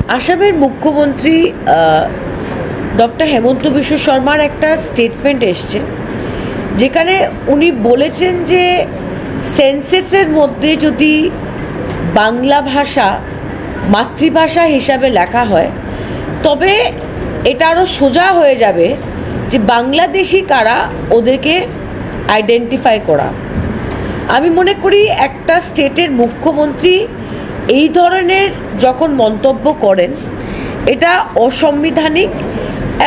আসামের মুখ্যমন্ত্রী ডক্টর হেমন্ত বিশ্ব শর্মার একটা স্টেটমেন্ট এসছে, যেখানে উনি বলেছেন যে সেন্সাসের মধ্যে যদি বাংলা ভাষা মাতৃভাষা হিসাবে লেখা হয় তবে এটা আরও সোজা হয়ে যাবে যে বাংলাদেশি কারা ওদেরকে আইডেন্টিফাই করা। আমি মনে করি একটা স্টেটের মুখ্যমন্ত্রী এই ধরনের যখন মন্তব্য করেন এটা অসাংবিধানিক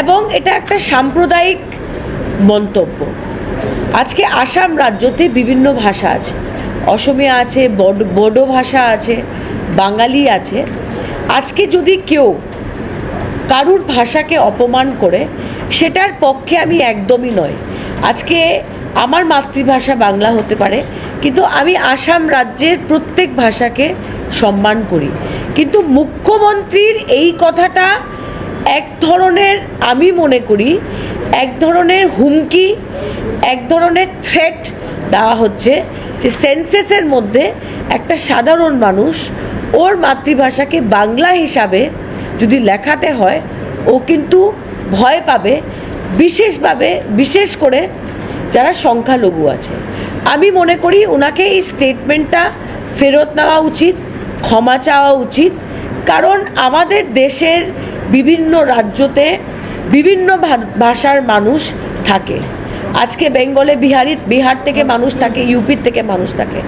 এবং এটা একটা সাম্প্রদায়িক মন্তব্য। আজকে আসাম রাজ্যতে বিভিন্ন ভাষা আছে, অসমিয়া আছে, বড়ো ভাষা আছে, বাঙালি আছে। আজকে যদি কেউ কারুর ভাষাকে অপমান করে সেটার পক্ষে আমি একদমই নয়। আজকে আমার মাতৃভাষা বাংলা হতে পারে, কিন্তু আমি আসাম রাজ্যের প্রত্যেক ভাষাকে সম্মান করি। কিন্তু মুখ্যমন্ত্রীর এই কথাটা এক ধরনের, আমি মনে করি এক ধরনের হুমকি, এক ধরনের থ্রেট দেওয়া হচ্ছে যে সেন্সাসের মধ্যে একটা সাধারণ মানুষ ওর মাতৃভাষাকে বাংলা হিসাবে যদি লেখাতে হয় ও কিন্তু ভয় পাবে, বিশেষ করে যারা সংখ্যালঘু আছে। আমি মনে করি ওনাকে এই স্টেটমেন্টটা ফেরত নেওয়া উচিত, ক্ষমা চাওয়া উচিত। কারণ আমাদের দেশের বিভিন্ন রাজ্যতে বিভিন্ন ভাষার মানুষ থাকে। আজকে বেঙ্গলে বিহার থেকে মানুষ থাকে, ইউপির থেকে মানুষ থাকে।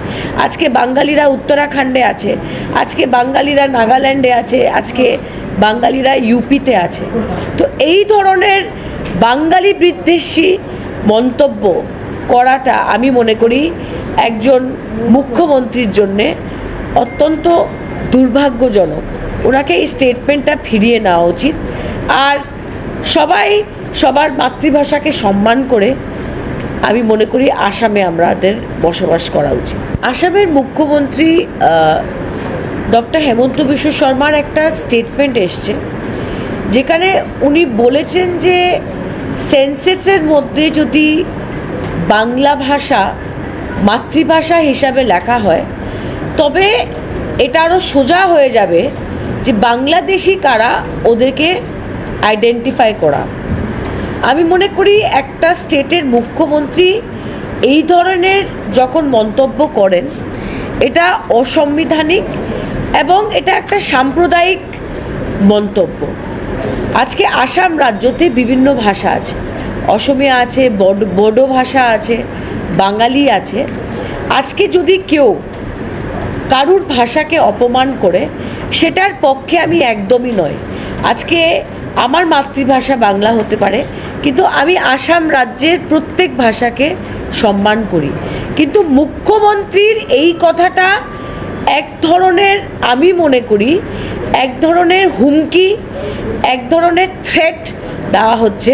আজকে বাঙালিরা উত্তরাখণ্ডে আছে, আজকে বাঙালিরা নাগাল্যান্ডে আছে, আজকে বাঙালিরা ইউপিতে আছে। তো এই ধরনের বাঙালি বিদ্বেষী মন্তব্য করাটা আমি মনে করি একজন মুখ্যমন্ত্রীর জন্যে অত্যন্ত দুর্ভাগ্যজনক। ওনাকে এই স্টেটমেন্টটা ফিরিয়ে নেওয়া উচিত। আর সবাই সবার মাতৃভাষাকে সম্মান করে আমি মনে করি আসামে আমাদের বসবাস করা উচিত। আসামের মুখ্যমন্ত্রী ডক্টর হেমন্ত বিশ্ব শর্মার একটা স্টেটমেন্ট এসছে, যেখানে উনি বলেছেন যে সেন্সাসের মধ্যে যদি বাংলা ভাষা মাতৃভাষা হিসাবে লেখা হয় তবে এটা আরও সোজা হয়ে যাবে যে বাংলাদেশি কারা ওদেরকে আইডেন্টিফাই করা। আমি মনে করি একটা স্টেটের মুখ্যমন্ত্রী এই ধরনের যখন মন্তব্য করেন এটা অসাংবিধানিক এবং এটা একটা সাম্প্রদায়িক মন্তব্য। আজকে আসাম রাজ্যতে বিভিন্ন ভাষা আছে, অসমিয়া আছে, বড়ো ভাষা আছে, বাঙালি আছে। আজকে যদি কেউ কারুর ভাষাকে অপমান করে সেটার পক্ষে আমি একদমই নয়। আজকে আমার মাতৃভাষা বাংলা হতে পারে, কিন্তু আমি আসাম রাজ্যের প্রত্যেক ভাষাকে সম্মান করি। কিন্তু মুখ্যমন্ত্রীর এই কথাটা এক ধরনের, আমি মনে করি এক ধরনের হুমকি, এক ধরনের থ্রেট দেওয়া হচ্ছে।